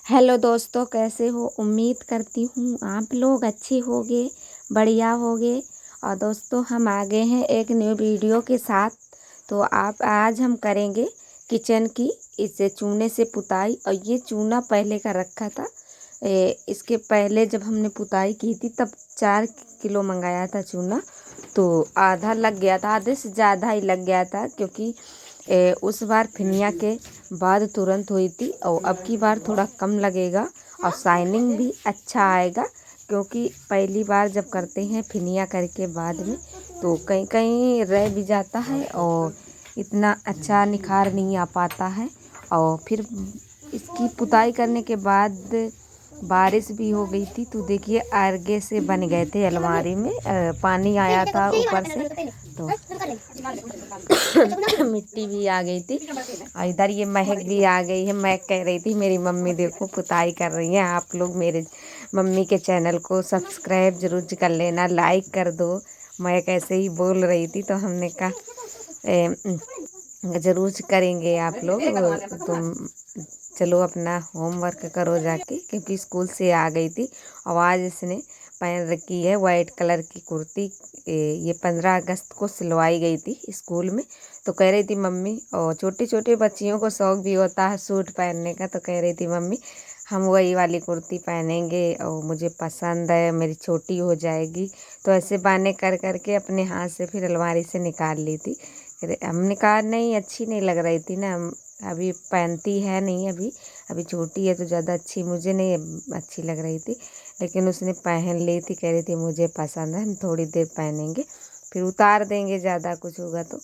Hello दोस्तों, कैसे हो? उम्मीद करती हूँ आप लोग अच्छे होगे, बढ़िया होगे। और दोस्तों, हम आ गए हैं एक न्यू वीडियो के साथ। तो आप आज हम करेंगे किचन की इससे चूने से पुताई। और ये चूना पहले का रखा था। इसके पहले जब हमने पुताई की थी तब 4 किलो मंगाया था चूना। तो आधा लग गया था, आधे से ज़्यादा ही लग गया था, क्योंकि उस बार फिनिया के बाद तुरंत हुई थी। और अब की बार थोड़ा कम लगेगा और शाइनिंग भी अच्छा आएगा, क्योंकि पहली बार जब करते हैं फिनिया करके बाद में तो कहीं कहीं रह भी जाता है और इतना अच्छा निखार नहीं आ पाता है। और फिर इसकी पुताई करने के बाद बारिश भी हो गई थी, तो देखिए आगे से बन गए थे अलमारी में। पानी आया था ऊपर से तो मिट्टी भी आ गई थी। और इधर ये महक भी आ गई है। मैं कह रही थी मेरी मम्मी देखो पुताई कर रही है, आप लोग मेरे मम्मी के चैनल को सब्सक्राइब जरूर कर लेना, लाइक कर दो। मैं कैसे ही बोल रही थी तो हमने कहा ज़रूर करेंगे आप लोग। तुम चलो अपना होमवर्क करो जाके, क्योंकि स्कूल से आ गई थी। और आज इसने पहन रखी है वाइट कलर की कुर्ती। ये 15 अगस्त को सिलवाई गई थी स्कूल में। तो कह रही थी मम्मी, और छोटी छोटी बच्चियों को शौक भी होता है सूट पहनने का, तो कह रही थी मम्मी हम वही वाली कुर्ती पहनेंगे और मुझे पसंद है, मेरी छोटी हो जाएगी। तो ऐसे बहाने कर करके अपने हाथ से फिर अलमारी से निकाल ली थी। हमने कहा नहीं, अच्छी नहीं लग रही थी ना, अभी पहनती है नहीं, अभी अभी छोटी है तो ज़्यादा अच्छी मुझे नहीं अच्छी लग रही थी। लेकिन उसने पहन ली थी, कह रही थी मुझे पसंद है, हम थोड़ी देर पहनेंगे फिर उतार देंगे, ज़्यादा कुछ होगा तो।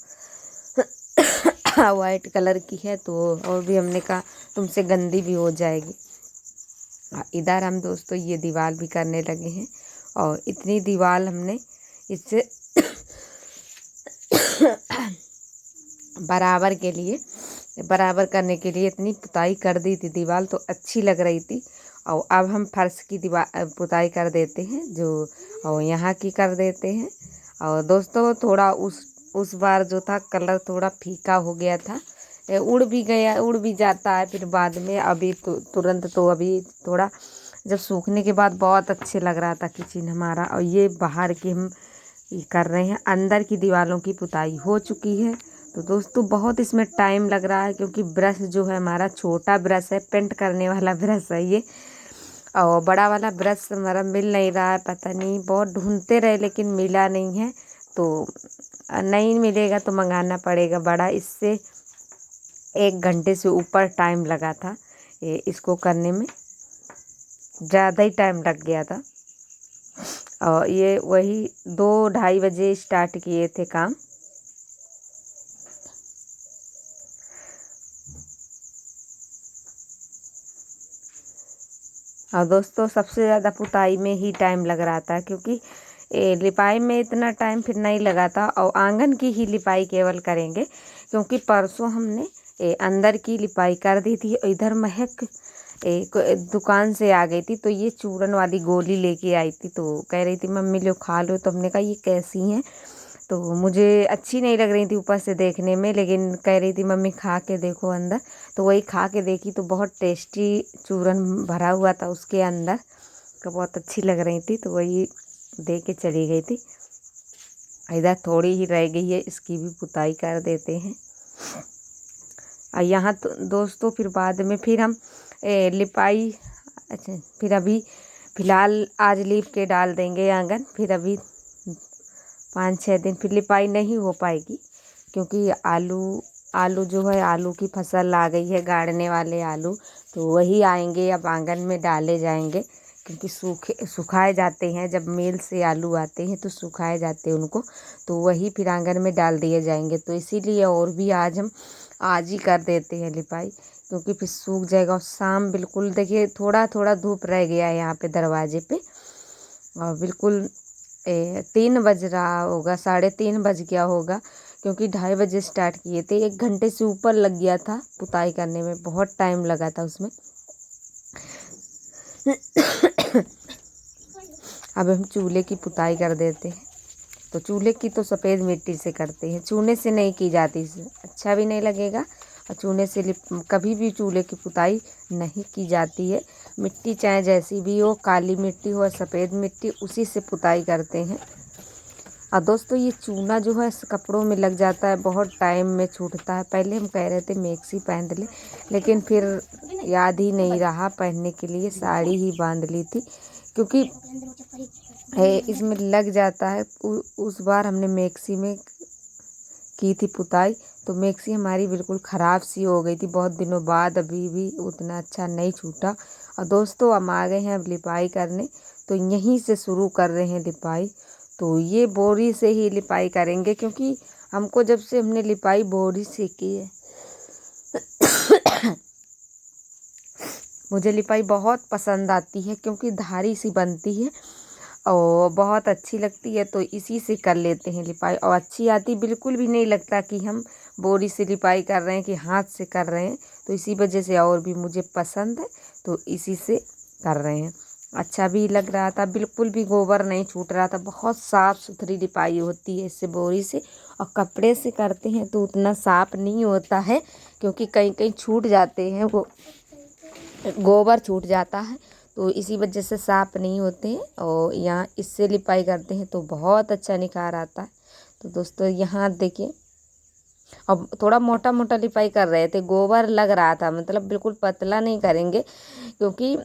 वाइट कलर की है तो और भी हमने कहा तुमसे गंदी भी हो जाएगी। इधर हम दोस्तों ये दीवार भी करने लगे हैं। और इतनी दीवार हमने इससे बराबर करने के लिए इतनी पुताई कर दी थी दीवार, तो अच्छी लग रही थी। और अब हम फर्श की दीवार पुताई कर देते हैं जो, और यहाँ की कर देते हैं। और दोस्तों थोड़ा उस बार जो था कलर थोड़ा फीका हो गया था, उड़ भी जाता है फिर बाद में। अभी तो तुरंत तो अभी थोड़ा जब सूखने के बाद बहुत अच्छे लग रहा था किचन हमारा। और ये बाहर की हम ये कर रहे हैं, अंदर की दीवारों की पुताई हो चुकी है। तो दोस्तों बहुत इसमें टाइम लग रहा है, क्योंकि ब्रश जो है हमारा छोटा ब्रश है, पेंट करने वाला ब्रश है ये। और बड़ा वाला ब्रश हमारा मिल नहीं रहा है, पता नहीं, बहुत ढूंढते रहे लेकिन मिला नहीं है। तो नहीं मिलेगा तो मंगाना पड़ेगा बड़ा। इससे 1 घंटे से ऊपर टाइम लगा था इसको करने में, ज़्यादा ही टाइम लग गया था। और ये वही 2-2:30 बजे स्टार्ट किए थे काम। और दोस्तों सबसे ज़्यादा पुताई में ही टाइम लग रहा था, क्योंकि लिपाई में इतना टाइम फिर नहीं लगा था। और आंगन की ही लिपाई केवल करेंगे, क्योंकि परसों हमने अंदर की लिपाई कर दी थी। और इधर महक एक दुकान से आ गई थी, तो ये चूरन वाली गोली लेके आई थी। तो कह रही थी मम्मी लो खा लो, तो हमने कहा ये कैसी हैं। तो मुझे अच्छी नहीं लग रही थी ऊपर से देखने में, लेकिन कह रही थी मम्मी खा के देखो अंदर। तो वही खा के देखी तो बहुत टेस्टी चूरन भरा हुआ था उसके अंदर, तो बहुत अच्छी लग रही थी, तो वही दे के चली गई थी। इधर थोड़ी ही रह गई है, इसकी भी पुताई कर देते हैं। और यहाँ तो दोस्तों फिर बाद में फिर हम लिपाई, अच्छा फिर अभी फ़िलहाल आज लीप के डाल देंगे आंगन। फिर अभी 5-6 दिन फिर लिपाई नहीं हो पाएगी, क्योंकि आलू आलू जो है, आलू की फसल आ गई है, गाड़ने वाले आलू। तो वही आएंगे अब आंगन में डाले जाएंगे, क्योंकि सुखाए जाते हैं जब मिल से आलू आते हैं तो सुखाए जाते हैं उनको। तो वही फिर आंगन में डाल दिए जाएंगे। तो इसीलिए और भी आज ही कर देते हैं लिपाई, क्योंकि फिर सूख जाएगा। और शाम बिल्कुल देखिए थोड़ा थोड़ा धूप रह गया है यहाँ पे दरवाजे पे, और बिल्कुल 3 बज रहा होगा, 3:30 बज गया होगा, क्योंकि 2:30 बजे स्टार्ट किए थे। 1 घंटे से ऊपर लग गया था पुताई करने में, बहुत टाइम लगा था उसमें। अब हम चूल्हे की पुताई कर देते हैं। तो चूल्हे की तो सफ़ेद मिट्टी से करते हैं, चूने से नहीं की जाती, अच्छा भी नहीं लगेगा और चूने से कभी भी चूल्हे की पुताई नहीं की जाती है। मिट्टी चाहे जैसी भी हो, काली मिट्टी हो या सफ़ेद मिट्टी, उसी से पुताई करते हैं। और दोस्तों ये चूना जो है कपड़ों में लग जाता है, बहुत टाइम में छूटता है। पहले हम कह रहे थे मैक्सी पहन ले, लेकिन फिर याद ही नहीं रहा पहनने के लिए, साड़ी ही बांध ली थी क्योंकि इसमें लग जाता है। उस बार हमने मैक्सी में की थी पुताई, तो मैक्सी हमारी बिल्कुल ख़राब सी हो गई थी बहुत दिनों बाद, अभी भी उतना अच्छा नहीं छूटा। और दोस्तों हम आ गए हैं अब लिपाई करने, तो यहीं से शुरू कर रहे हैं लिपाई। तो ये बोरी से ही लिपाई करेंगे क्योंकि हमको जब से हमने लिपाई बोरी से की है मुझे लिपाई बहुत पसंद आती है क्योंकि धारी सी बनती है और बहुत अच्छी लगती है, तो इसी से कर लेते हैं लिपाई। और अच्छी आती, बिल्कुल भी नहीं लगता कि हम बोरी से लिपाई कर रहे हैं कि हाथ से कर रहे हैं, तो इसी वजह से और भी मुझे पसंद है, तो इसी से कर रहे हैं। अच्छा भी लग रहा था, बिल्कुल भी गोबर नहीं छूट रहा था, बहुत साफ़ सुथरी लिपाई होती है इससे बोरी से। और कपड़े से करते हैं तो उतना साफ नहीं होता है क्योंकि कहीं कहीं छूट जाते हैं, वो गोबर छूट जाता है, तो इसी वजह से साफ़ नहीं होते हैं। और यहाँ इससे लिपाई करते हैं तो बहुत अच्छा निखार आता है। तो दोस्तों यहाँ देखिए, अब थोड़ा मोटा मोटा लिपाई कर रहे थे, गोबर लग रहा था, मतलब बिल्कुल पतला नहीं करेंगे क्योंकि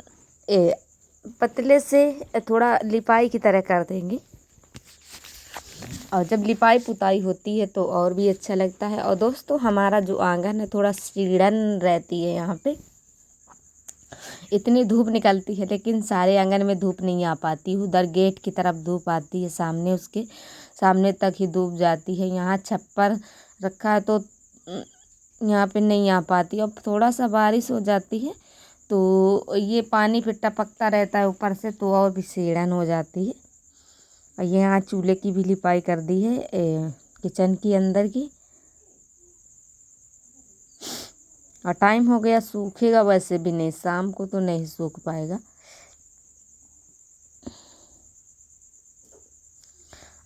पतले से थोड़ा लिपाई की तरह कर देंगे। और जब लिपाई पुताई होती है तो और भी अच्छा लगता है। और दोस्तों हमारा जो आंगन है थोड़ा सीढ़न रहती है, यहाँ पे इतनी धूप निकलती है लेकिन सारे आंगन में धूप नहीं आ पाती। उधर गेट की तरफ धूप आती है, सामने उसके सामने तक ही धूप जाती है। यहाँ छप्पर रखा है तो यहाँ पे नहीं आ पाती। अब थोड़ा सा बारिश हो जाती है तो ये पानी फिर टपकता रहता है ऊपर से, तो और भी सीढ़न हो जाती है। और यहाँ चूल्हे की भी लिपाई कर दी है, किचन की अंदर की। और टाइम हो गया, सूखेगा वैसे भी नहीं, शाम को तो नहीं सूख पाएगा।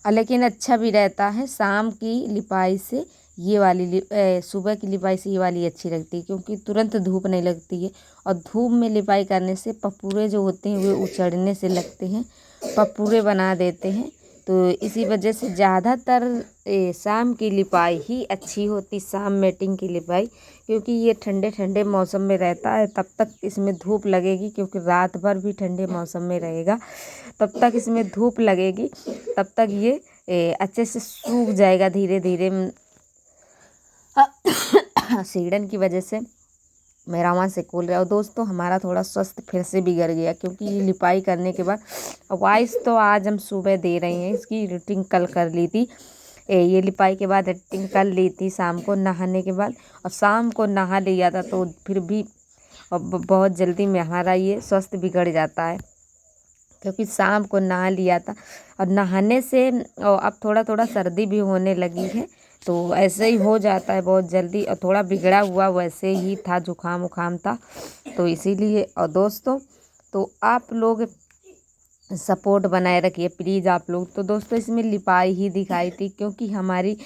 लेकिन अच्छा भी रहता है शाम की लिपाई से, ये वाली सुबह की लिपाई से ये वाली अच्छी लगती है क्योंकि तुरंत धूप नहीं लगती है। और धूप में लिपाई करने से पपूरे जो होते हैं वे उचड़ने से लगते हैं, पपूरे बना देते हैं। तो इसी वजह से ज़्यादातर शाम की लिपाई ही अच्छी होती, शाम मेटिंग की लिपाई, क्योंकि ये ठंडे ठंडे मौसम में रहता है, तब तक इसमें धूप लगेगी क्योंकि रात भर भी ठंडे मौसम में रहेगा, तब तक इसमें धूप लगेगी, तब तक ये अच्छे से सूख जाएगा धीरे धीरे। सीढ़न की वजह से मेरा वहाँ से खोल रहा है। और दोस्तों हमारा थोड़ा स्वास्थ्य फिर से बिगड़ गया क्योंकि ये लिपाई करने के बाद, वॉइस तो आज हम सुबह दे रहे हैं, इसकी एडिटिंग कल कर ली थी। ये लिपाई के बाद एडिटिंग कर ली थी शाम को नहाने के बाद, और शाम को नहा लिया था तो फिर भी बहुत जल्दी में हमारा ये स्वास्थ्य बिगड़ जाता है क्योंकि शाम को नहा लिया था। और नहाने से अब थोड़ा थोड़ा सर्दी भी होने लगी है, तो ऐसे ही हो जाता है बहुत जल्दी। और थोड़ा बिगड़ा हुआ वैसे ही था, जुकाम उखाम था, तो इसीलिए। और दोस्तों तो आप लोग सपोर्ट बनाए रखिए प्लीज़ आप लोग। तो दोस्तों इसमें लिपाई ही दिखाई थी क्योंकि हमारे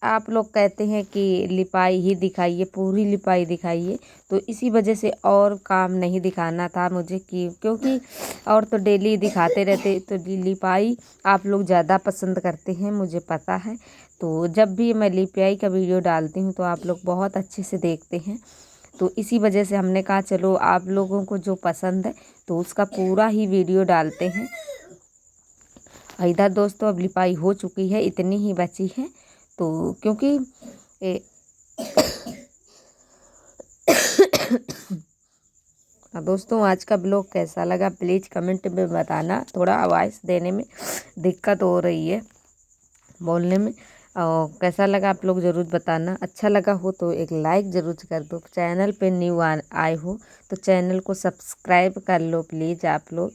आप लोग कहते हैं कि लिपाई ही दिखाइए, पूरी लिपाई दिखाइए, तो इसी वजह से और काम नहीं दिखाना था मुझे क्योंकि और तो डेली दिखाते रहते, तो लिपाई आप लोग ज़्यादा पसंद करते हैं मुझे पता है। तो जब भी मैं लिपाई का वीडियो डालती हूँ तो आप लोग बहुत अच्छे से देखते हैं, तो इसी वजह से हमने कहा चलो आप लोगों को जो पसंद है तो उसका पूरा ही वीडियो डालते हैं। इधर दोस्तों अब लिपाई हो चुकी है, इतनी ही बची है, तो क्योंकि दोस्तों आज का ब्लॉग कैसा लगा प्लीज़ कमेंट में बताना। थोड़ा आवाज़ देने में दिक्कत हो रही है, बोलने में, और कैसा लगा आप लोग ज़रूर बताना। अच्छा लगा हो तो एक लाइक ज़रूर कर दो, चैनल पे न्यू आए हो तो चैनल को सब्सक्राइब कर लो प्लीज़ आप लोग।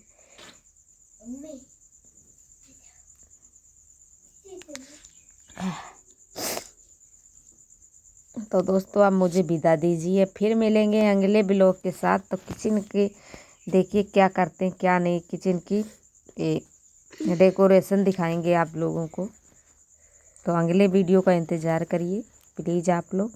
तो दोस्तों आप मुझे विदा दीजिए, फिर मिलेंगे अगले ब्लॉग के साथ। तो किचन के देखिए क्या करते हैं क्या नहीं, किचन की डेकोरेशन दिखाएंगे आप लोगों को, तो अगले वीडियो का इंतज़ार करिए प्लीज़ आप लोग।